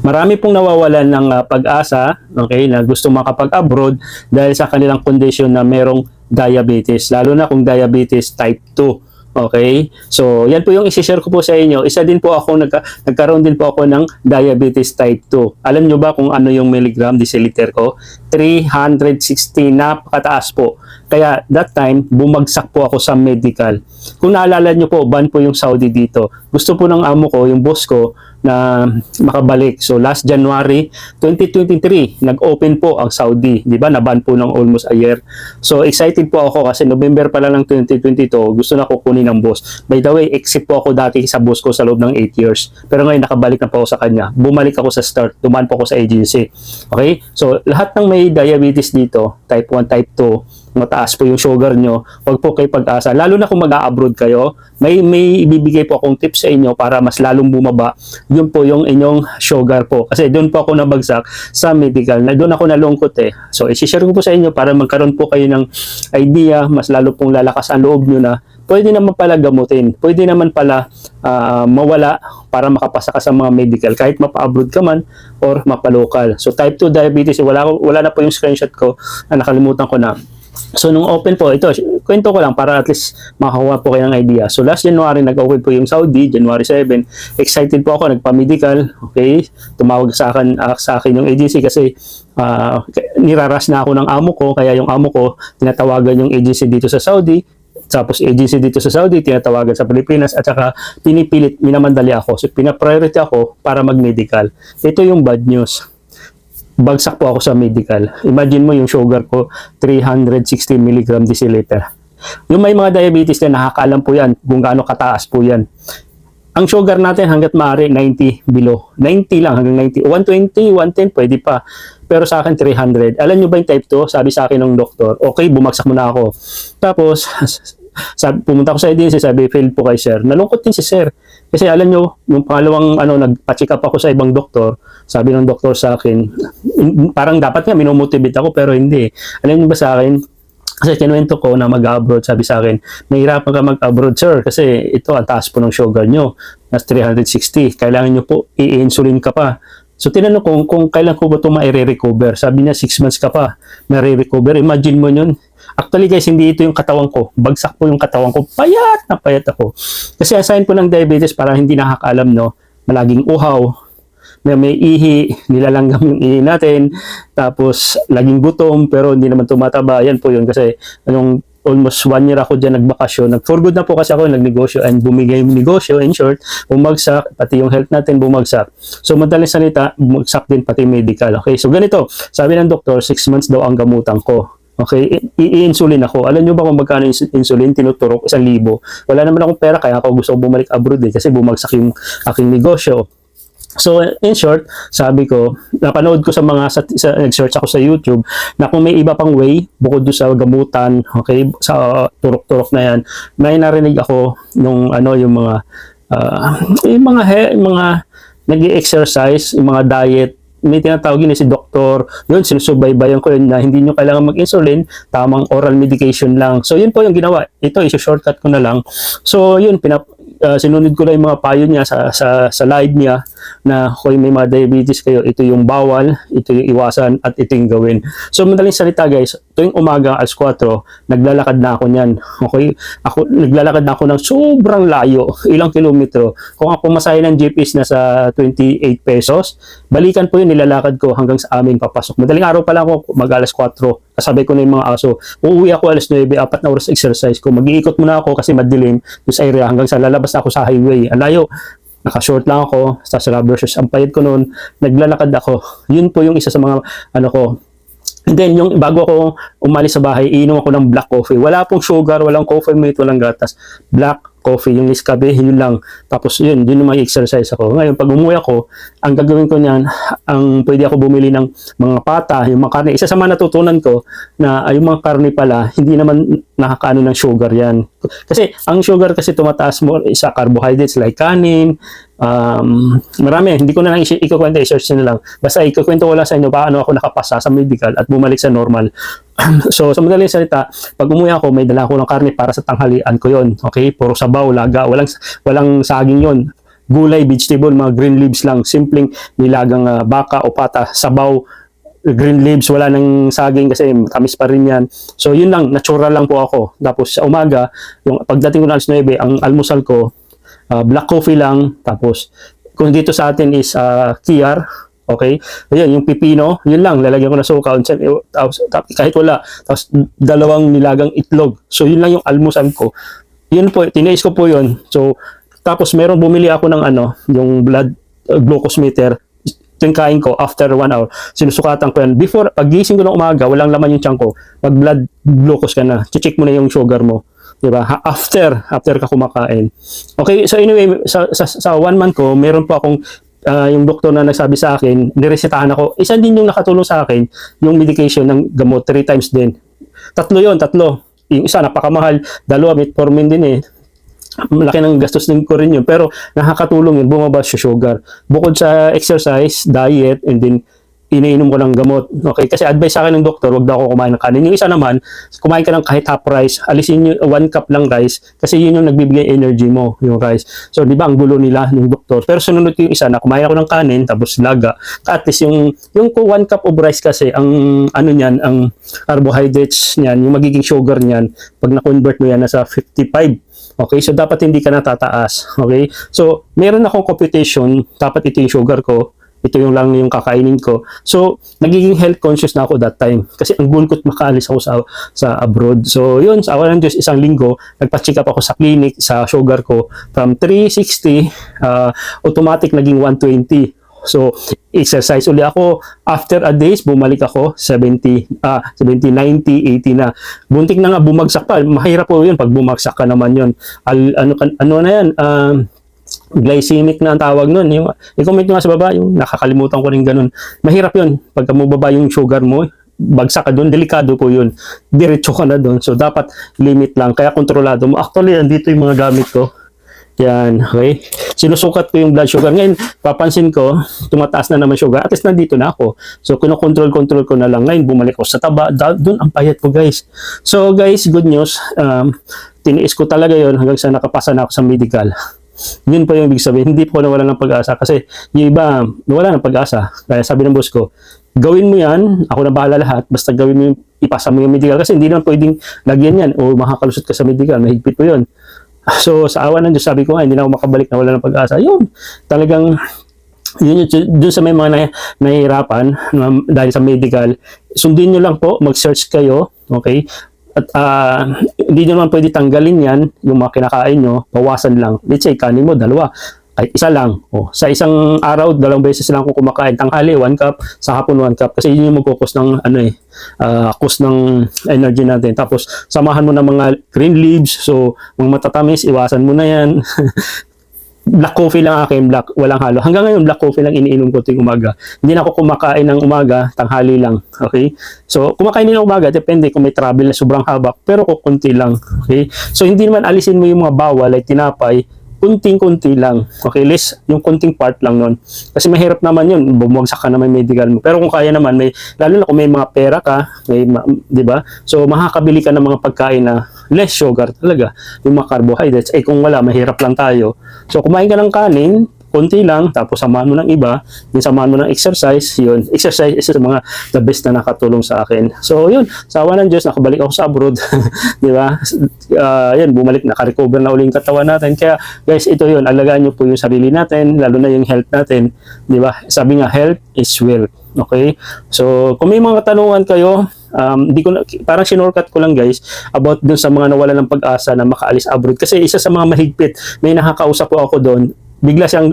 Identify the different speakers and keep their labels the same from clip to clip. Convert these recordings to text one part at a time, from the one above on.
Speaker 1: Marami pong nawawalan ng pag-asa, okay, na gusto makapag-abroad dahil sa kanilang condition na merong diabetes, lalo na kung diabetes type 2. Okay? So, yan po yung isi-share ko po sa inyo. Isa din po ako, nagkaroon din po ako ng diabetes type 2. Alam nyo ba kung ano yung milligram deciliter ko? 360, napakataas po. Kaya that time, bumagsak po ako sa medical. Kung naalala nyo po, ban po yung Saudi dito. Gusto po ng amo ko, yung boss ko, na makabalik. So last January 2023, nag-open po ang Saudi, 'di ba? Naban po ng almost a year. So excited po ako kasi November pa lang ng 2022, gusto na kukunin ng boss. By the way, exit po ako dati sa boss ko sa loob ng 8 years. Pero ngayon nakabalik na po ako sa kanya. Bumalik ako sa start, dumaan po ako sa agency. Okay? So lahat ng may diabetes dito, type 1, type 2, mataas po yung sugar nyo, huwag po kayo pag-asa. Lalo na kung mag-a-abroad kayo, may ibibigay po akong tips sa inyo para mas lalong bumaba. Yun po yung inyong sugar po. Kasi doon po ako nabagsak sa medical. Doon ako nalungkot eh. So, isi-share ko po sa inyo para magkaroon po kayo ng idea, mas lalo pong lalakas ang loob nyo na pwede naman pala gamutin. Pwede naman pala mawala para makapasa ka sa mga medical kahit mapa-abroad ka man or mapa-local. So, type 2 diabetes, wala na po yung screenshot ko na nakalimutan ko na. So, nung open po, ito, kwento ko lang para at least makakuha po kayo ng idea. So, last January, nag-open po yung Saudi, January 7. Excited po ako, nagpa-medical, okay? Tumawag sa akin yung agency kasi niraras na ako ng amo ko, kaya yung amo ko, tinatawagan yung agency dito sa Saudi, tapos agency dito sa Saudi, tinatawagan sa Pilipinas, at saka pinipilit, minamandali ako. So, pina-priority ako para mag-medical. Ito yung bad news. Bagsak po ako sa medical. Imagine mo yung sugar ko, 360 mg deciliter. Yung may mga diabetes na nakakaalam po yan kung gaano kataas po yan. Ang sugar natin hanggat maaari 90 below. 90 lang hanggang 90. 120, 110 pwede pa. Pero sa akin 300. Alam nyo ba yung type 2? Sabi sa akin ng doktor, okay, bumagsak muna ako. Tapos, pumunta ako sa agency, sabi, failed po kay sir. Nalungkot din si sir. Kasi alam nyo, yung pangalawang nagpa-check up ako sa ibang doktor, sabi ng doktor sa akin, parang dapat nga minomotivate ako pero hindi. Alam nyo ba sa akin, kasi kinuwento ko na mag-abroad, sabi sa akin, mahirapan ka mag-abroad sir kasi ito ang taas po ng sugar nyo, nas 360, kailangan nyo po i-insulin ka pa. So tinanong ko kung kailan ko ba ito ma-recover. Sabi niya 6 months ka pa ma-recover. Imagine mo yun. Actually guys, hindi ito yung katawan ko. Bagsak po yung katawan ko. Payat na payat ako. Kasi assign po ng diabetes para hindi nakakaalam, no? Malaging uhaw, may ihi, nilalanggam yung ihi natin, tapos laging gutom pero hindi naman tumataba. Yan po yun kasi almost 1 year ako dyan nagbakasyon. For good na po kasi ako nagnegosyo and bumigay yung negosyo. In short, bumagsak, pati yung health natin bumagsak. So, madaling salita, bumagsak din pati medical. Okay, so ganito, sabi ng doktor, 6 months daw ang gamutan ko. Okay, i-insulin ako. Alam nyo ba kung magkano yung insulin? Tinuturok 1,000. Wala naman akong pera, kaya ako gusto bumalik abroad kasi bumagsak yung aking negosyo. So, in short, sabi ko, napanood ko nag-search ako sa YouTube, na kung may iba pang way, bukod doon sa gamutan, okay, sa turok-turok na yan, may narinig ako nung yung mga nag-exercise, yung mga diet, may tinatawag yun si doktor, yun, sinusubaybayan ko yun na hindi nyo kailangan mag-insulin, tamang oral medication lang. So, yun po yung ginawa. Ito, isi-shortcut ko na lang. So, yun, sinunod ko lang yung mga payo niya sa live niya na kung may mga diabetes kayo, ito yung bawal, ito yung iwasan, at ito yung gawin. So, madaling salita guys, tuwing umaga alas 4, naglalakad na ako niyan. Okay? Naglalakad na ako ng sobrang layo, ilang kilometro. Kung ako masahe ng jeep is nasa 28 pesos, balikan po yun, nilalakad ko hanggang sa amin papasok. Madaling araw pa lang ako, mag-alas 4, kasabay ko na yung mga aso. Uuwi ako alas 9, 4 na oras exercise ko. Mag-iikot muna ako kasi madilim sa area hanggang sa lalabas na ako sa highway. Ang layo. Naka-short lang ako, sa rubber shoes. Ang payat ko noon, naglalakad ako. Yun po yung isa sa mga ko. And then, yung bago ako umalis sa bahay, iinom ako ng black coffee. Wala pong sugar, walang coffee mate, walang gatas. Black coffee, yung Nescafe, yun lang. Tapos yun yung may exercise ako. Ngayon, pag umuwi ako, ang gagawin ko niyan, pwede ako bumili ng mga pata, yung mga karne. Isa sa mga natutunan ko na yung mga karne pala, hindi naman nakakaano ng sugar yan. Kasi ang sugar kasi tumataas mo sa carbohydrates like kanin, marami, hindi ko na lang ikukwento, i-search nyo lang. Basta ikukwento ko lang sa inyo paano ako nakapasa sa medical at bumalik sa normal. So, sa madaling salita, pag umuwi ako, may dala ako ng karne para sa tanghalian ko yon. Okay? Puro sabaw, laga, walang saging yon. gulay, vegetable, mga green leaves lang, simpleng nilagang baka o pata, sabaw, green leaves, wala nang saging kasi tamis pa rin yan. So yun lang, natural lang po ako. Tapos sa umaga, yung pagdating ko ng alas 9, ang almusal ko, black coffee lang. Tapos kung dito sa atin is kiar, okay? Ayun, yung pipino, yun lang, lalagyan ko na suka, kahit wala. Tapos dalawang nilagang itlog. So yun lang yung almusal ko. Yun po, tinais ko po yun. So tapos meron bumili ako ng yung blood glucose meter. Ito yung kain ko after 1 hour. Sinusukatan ko yan. Before, pagising ko ng umaga, walang laman yung tiyan ko. Pag blood glucose ka na, check mo na yung sugar mo. Diba? After ka kumakain. Okay, so anyway, sa 1 month ko, meron po akong yung doktor na nagsabi sa akin, niresetahan ako. Isa din yung nakatulong sa akin, yung medication ng gamot, 3 times din. 3 yun. Yung isa, napakamahal. 2, metformin din eh. Malaki ng gastos din ko rin yun. Pero nakakatulong yun, bumaba sa sugar. Bukod sa exercise, diet, and then iniinom ko ng gamot. Okay? Kasi advice sa akin ng doktor, wag daw ako kumain ng kanin. Yung isa naman, kumain ka ng kahit half rice, alisin nyo 1 cup lang rice, kasi yun yung nagbibigay energy mo, yung rice. So, di ba, ang gulo nila ng doktor. Pero sunod ko yung isa na kumain ako ng kanin, tapos laga. At least yung 1 cup of rice kasi, ang ang carbohydrates niyan, yung magiging sugar niyan, pag na-convert mo yan, nasa 55. Okay, so dapat hindi ka natataas. Okay, so meron akong computation, dapat ito yung sugar ko, ito yung lang yung kakainin ko. So nagiging health conscious na ako that time kasi ang goal ko makaalis ako sa abroad. So yun, sa awa ng Diyos, 1 linggo nagpa-check up ako sa clinic sa sugar ko from 360 automatic naging 120. So, exercise uli ako. After a days, bumalik ako 70, 90, 80 na. Buntik na nga bumagsak pa. Mahirap po yun pag bumagsak ka naman yun. Ano na yan? Glycemic na ang tawag nun. I-comment nyo nga sa baba, yung nakakalimutan ko rin ganun. Mahirap yun. Pagka mababa yung sugar mo, bagsak ka doon, delikado po yun. Diretso ka na doon. So, dapat limit lang. Kaya kontrolado mo. Actually, andito yung mga gamit ko. Yan, okay. Sinusukat ko yung blood sugar. Ngayon, papansin ko, tumataas na naman sugar. At least nandito na ako. So, kinokontrol ko na lang. Ngayon, bumalik ako sa taba. Doon ang payat ko, guys. So, guys, good news. Tiniis ko talaga yon hanggang sa nakapasa na ako sa medical. Yun po yung ibig sabihin. Hindi po nawala ng pag-asa. Kasi yung iba, nawala ng pag-asa. Kaya sabi ng boss ko, gawin mo yan. Ako na bahala lahat. Basta gawin mo yung, ipasa mo yung medical. Kasi hindi naman pwedeng lagyan yan o makakalusot ka sa medical. Mahigpit mo yun. So, sa awa ng Diyos, sabi ko nga, hindi na ako makabalik na wala ng pag-asa. Yun, talagang, dun sa may mga nahihirapan dahil sa medical, sundin nyo lang po, mag-search kayo, okay? At hindi nyo naman pwede tanggalin yan, yung mga kinakain nyo, bawasan lang. Let's say, kanin mo, 2. Kahit isa lang. Sa isang araw, 2 beses lang ako kumakain. Tanghali, 1 cup. Sa hapon, 1 cup. Kasi yun yung magkukos ng, cost ng energy natin. Tapos, samahan mo ng mga green leaves. So, mga matatamis, iwasan mo na yan. Black coffee lang akin, black, walang halo. Hanggang ngayon, black coffee lang iniinom ko tuwing umaga. Hindi na ako kumakain ng umaga, tanghali lang. Okay? So, kumakain din ng umaga, depende kung may travel na sobrang haba, pero kukunti lang. Okay? So, hindi naman alisin mo yung mga bawal, like tinapay, kunting-kunti lang. Okay, less yung kunting part lang nun. Kasi mahirap naman yun, bumagsak ka naman medical mo. Pero kung kaya naman, lalo na kung may mga pera ka, di ba? So, makakabili ka ng mga pagkain na less sugar talaga. Yung mga carbohydrates. Kung wala, mahirap lang tayo. So, kumain ka ng kanin, konti lang, tapos samahan mo ng iba, yung samahan mo ng exercise, yun. Exercise is mga the best na nakatulong sa akin. So, yun, sa awa ng Diyos, nakabalik ako sa abroad, di ba? Yun, bumalik, nakarecover na uling katawan natin. Kaya, guys, ito yun, alagaan nyo po yung sarili natin, lalo na yung health natin, di ba? Sabi nga, health is wealth. Okay? So, kung may mga katanungan kayo, parang sinorkat ko lang guys about dun sa mga nawala ng pag-asa na makaalis abroad. Kasi isa sa mga mahigpit, may nakakausap po ako doon, bigla siyang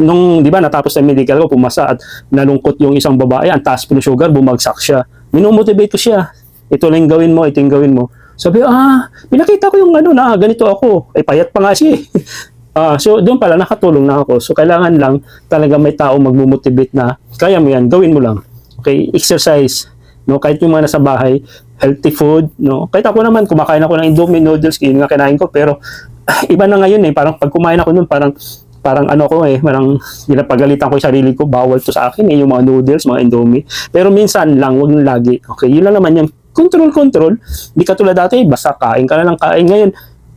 Speaker 1: nung di ba natapos na medical ko, pumasa at nalungkot yung isang babae, ang taas po ng sugar, bumagsak siya. Minomotivate ko siya. Ito lang gawin mo, ito yung gawin mo. Sabi, pinakita ko yung na ganito ako. Payat pa nga siya. So doon pala nakatulong na ako. So kailangan lang talaga may tao magmo-motivate na kaya mo yan, gawin mo lang. Okay, exercise, no, kahit yung mga nasa bahay, healthy food, no. Kahit ako naman kumakain ako ng Indomie noodles, yun nga kinain ko, pero iba na ngayon parang pag kumain ako noon, parang parang ginapagalitan ko yung sarili ko, bawal to sa akin yung mga noodles, mga Indomie. Pero minsan lang, wag nang lagi. Okay, yun lang naman yan. Control. Hindi ka tulad dati, basta kain ka na lang kain. Ngayon,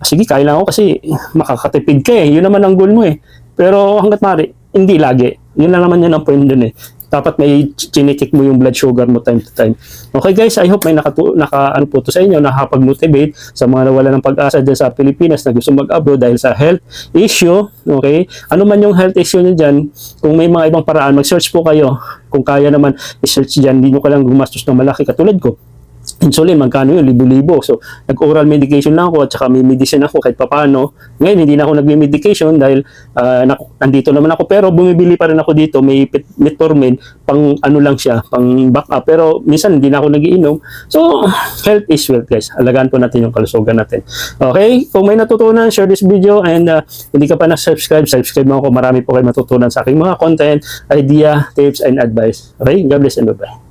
Speaker 1: sige, kaya lang ako kasi makakatipid ka eh. Yun naman ang goal mo eh. Pero hanggat maaari, hindi lagi. Yun lang naman yun ang point dun eh. Dapat may chinecheck mo yung blood sugar mo time to time. Okay guys, I hope may ano po to sa inyo, nakapag-motivate sa mga nawala ng pag-asa dyan sa Pilipinas na gusto mag-abroad dahil sa health issue. Okay? Ano man yung health issue nyo dyan, kung may mga ibang paraan, mag-search po kayo. Kung kaya naman, i-search dyan, hindi nyo kailangang gumastos ng malaki katulad ko. Insulin, magkano yun? Libo-libo. So, nag-oral medication lang ako at saka may medicine ako kahit papano. Ngayon, hindi na ako nagme-medication dahil nandito naman ako. Pero bumibili pa rin ako dito. May metformin, pang ano lang siya, pang backup. Pero minsan, hindi na ako nagiinom. So, health is wealth, guys. Alagaan po natin yung kalusugan natin. Okay? Kung may natutunan, share this video. And hindi ka pa na-subscribe, subscribe mo ako. Marami po kayo matutunan sa aking mga content, idea, tips, and advice. Okay? God bless and bye-bye.